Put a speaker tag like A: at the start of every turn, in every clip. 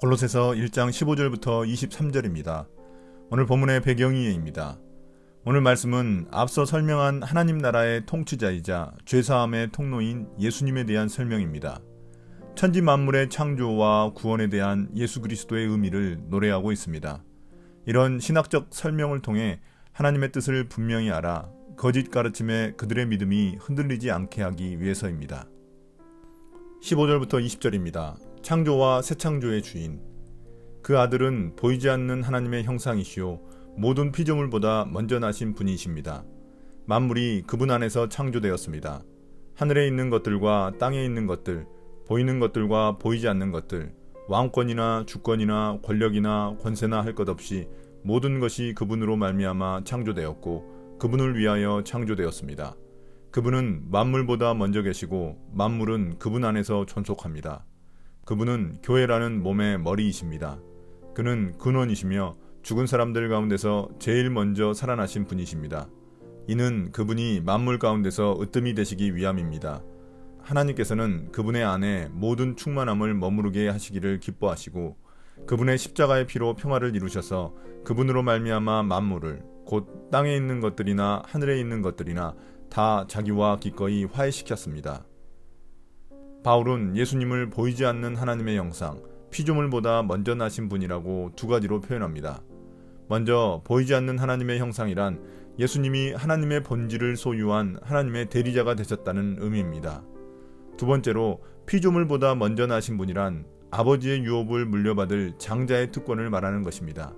A: 골로새서 1장 15절부터 23절입니다. 오늘 본문의 배경이에입니다. 오늘 말씀은 앞서 설명한 하나님 나라의 통치자이자 죄사함의 통로인 예수님에 대한 설명입니다. 천지 만물의 창조와 구원에 대한 예수 그리스도의 의미를 노래하고 있습니다. 이런 신학적 설명을 통해 하나님의 뜻을 분명히 알아 거짓 가르침에 그들의 믿음이 흔들리지 않게 하기 위해서입니다. 15절부터 20절입니다. 창조와 새 창조의 주인. 그 아들은 보이지 않는 하나님의 형상이시요 모든 피조물보다 먼저 나신 분이십니다. 만물이 그분 안에서 창조되었습니다. 하늘에 있는 것들과 땅에 있는 것들, 보이는 것들과 보이지 않는 것들, 왕권이나 주권이나 권력이나 권세나 할 것 없이 모든 것이 그분으로 말미암아 창조되었고 그분을 위하여 창조되었습니다. 그분은 만물보다 먼저 계시고 만물은 그분 안에서 존속합니다. 그분은 교회라는 몸의 머리이십니다. 그는 근원이시며 죽은 사람들 가운데서 제일 먼저 살아나신 분이십니다. 이는 그분이 만물 가운데서 으뜸이 되시기 위함입니다. 하나님께서는 그분의 안에 모든 충만함을 머무르게 하시기를 기뻐하시고 그분의 십자가의 피로 평화를 이루셔서 그분으로 말미암아 만물을 곧 땅에 있는 것들이나 하늘에 있는 것들이나 다 자기와 기꺼이 화해시켰습니다. 바울은 예수님을 보이지 않는 하나님의 형상, 피조물보다 먼저 나신 분이라고 두 가지로 표현합니다. 먼저 보이지 않는 하나님의 형상이란 예수님이 하나님의 본질을 소유한 하나님의 대리자가 되셨다는 의미입니다. 두 번째로 피조물보다 먼저 나신 분이란 아버지의 유업을 물려받을 장자의 특권을 말하는 것입니다.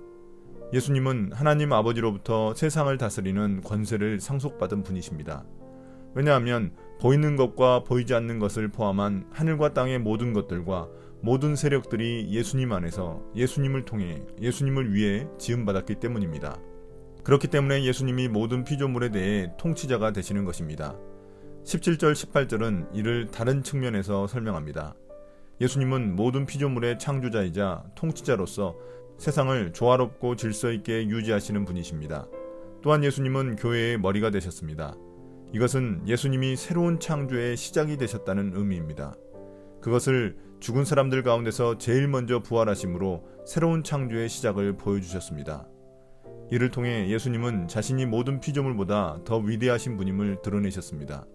A: 예수님은 하나님 아버지로부터 세상을 다스리는 권세를 상속받은 분이십니다. 왜냐하면 보이는 것과 보이지 않는 것을 포함한 하늘과 땅의 모든 것들과 모든 세력들이 예수님 안에서 예수님을 통해 예수님을 위해 지음받았기 때문입니다. 그렇기 때문에 예수님이 모든 피조물에 대해 통치자가 되시는 것입니다. 17절 18절은 이를 다른 측면에서 설명합니다. 예수님은 모든 피조물의 창조자이자 통치자로서 세상을 조화롭고 질서 있게 유지하시는 분이십니다. 또한 예수님은 교회의 머리가 되셨습니다. 이것은 예수님이 새로운 창조의 시작이 되셨다는 의미입니다. 그것을 죽은 사람들 가운데서 제일 먼저 부활하심으로 새로운 창조의 시작을 보여주셨습니다. 이를 통해 예수님은 자신이 모든 피조물보다 더 위대하신 분임을 드러내셨습니다.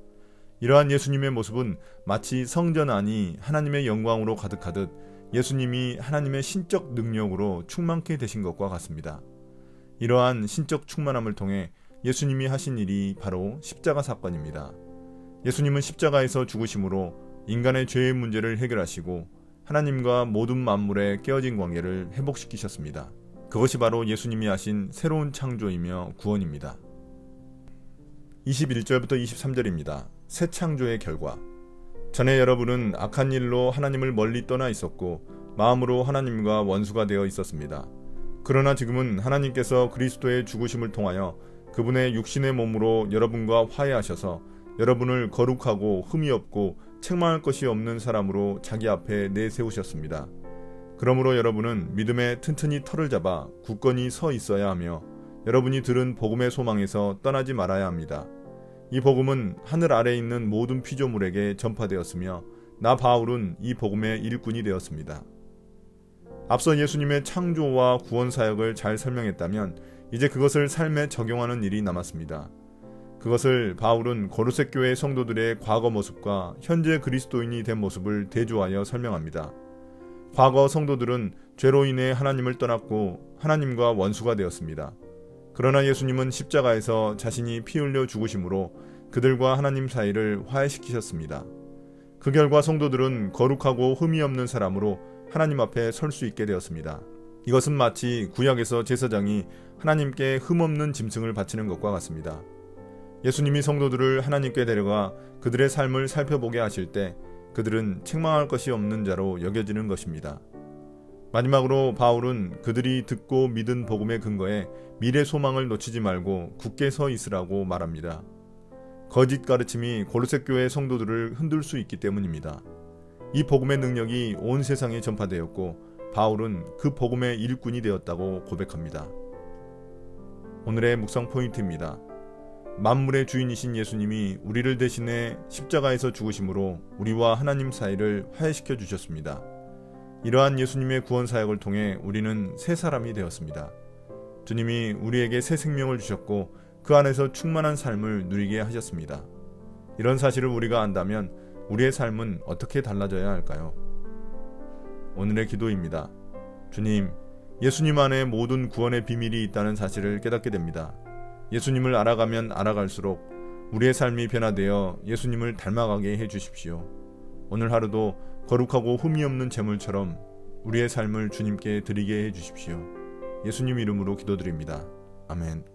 A: 이러한 예수님의 모습은 마치 성전 안이 하나님의 영광으로 가득하듯 예수님이 하나님의 신적 능력으로 충만케 되신 것과 같습니다. 이러한 신적 충만함을 통해 예수님이 하신 일이 바로 십자가 사건입니다. 예수님은 십자가에서 죽으심으로 인간의 죄의 문제를 해결하시고 하나님과 모든 만물의 깨어진 관계를 회복시키셨습니다. 그것이 바로 예수님이 하신 새로운 창조이며 구원입니다. 21절부터 23절입니다. 새 창조의 결과. 전에 여러분은 악한 일로 하나님을 멀리 떠나 있었고 마음으로 하나님과 원수가 되어 있었습니다. 그러나 지금은 하나님께서 그리스도의 죽으심을 통하여 그분의 육신의 몸으로 여러분과 화해하셔서 여러분을 거룩하고 흠이 없고 책망할 것이 없는 사람으로 자기 앞에 내세우셨습니다. 그러므로 여러분은 믿음에 튼튼히 털을 잡아 굳건히 서 있어야 하며 여러분이 들은 복음의 소망에서 떠나지 말아야 합니다. 이 복음은 하늘 아래에 있는 모든 피조물에게 전파되었으며 나 바울은 이 복음의 일꾼이 되었습니다. 앞서 예수님의 창조와 구원 사역을 잘 설명했다면 이제 그것을 삶에 적용하는 일이 남았습니다. 그것을 바울은 고로새 교회 성도들의 과거 모습과 현재 그리스도인이 된 모습을 대조하여 설명합니다. 과거 성도들은 죄로 인해 하나님을 떠났고 하나님과 원수가 되었습니다. 그러나 예수님은 십자가에서 자신이 피 흘려 죽으심으로 그들과 하나님 사이를 화해시키셨습니다. 그 결과 성도들은 거룩하고 흠이 없는 사람으로 하나님 앞에 설 수 있게 되었습니다. 이것은 마치 구약에서 제사장이 하나님께 흠없는 짐승을 바치는 것과 같습니다. 예수님이 성도들을 하나님께 데려가 그들의 삶을 살펴보게 하실 때 그들은 책망할 것이 없는 자로 여겨지는 것입니다. 마지막으로 바울은 그들이 듣고 믿은 복음의 근거에 미래 소망을 놓치지 말고 굳게 서 있으라고 말합니다. 거짓 가르침이 고로새 교회 성도들을 흔들 수 있기 때문입니다. 이 복음의 능력이 온 세상에 전파되었고 바울은 그 복음의 일꾼이 되었다고 고백합니다. 오늘의 묵상 포인트입니다. 만물의 주인이신 예수님이 우리를 대신해 십자가에서 죽으심으로 우리와 하나님 사이를 화해시켜 주셨습니다. 이러한 예수님의 구원 사역을 통해 우리는 새 사람이 되었습니다. 주님이 우리에게 새 생명을 주셨고 그 안에서 충만한 삶을 누리게 하셨습니다. 이런 사실을 우리가 안다면 우리의 삶은 어떻게 달라져야 할까요? 오늘의 기도입니다. 주님, 예수님 안에 모든 구원의 비밀이 있다는 사실을 깨닫게 됩니다. 예수님을 알아가면 알아갈수록 우리의 삶이 변화되어 예수님을 닮아가게 해주십시오. 오늘 하루도 거룩하고 흠이 없는 제물처럼 우리의 삶을 주님께 드리게 해주십시오. 예수님 이름으로 기도드립니다. 아멘.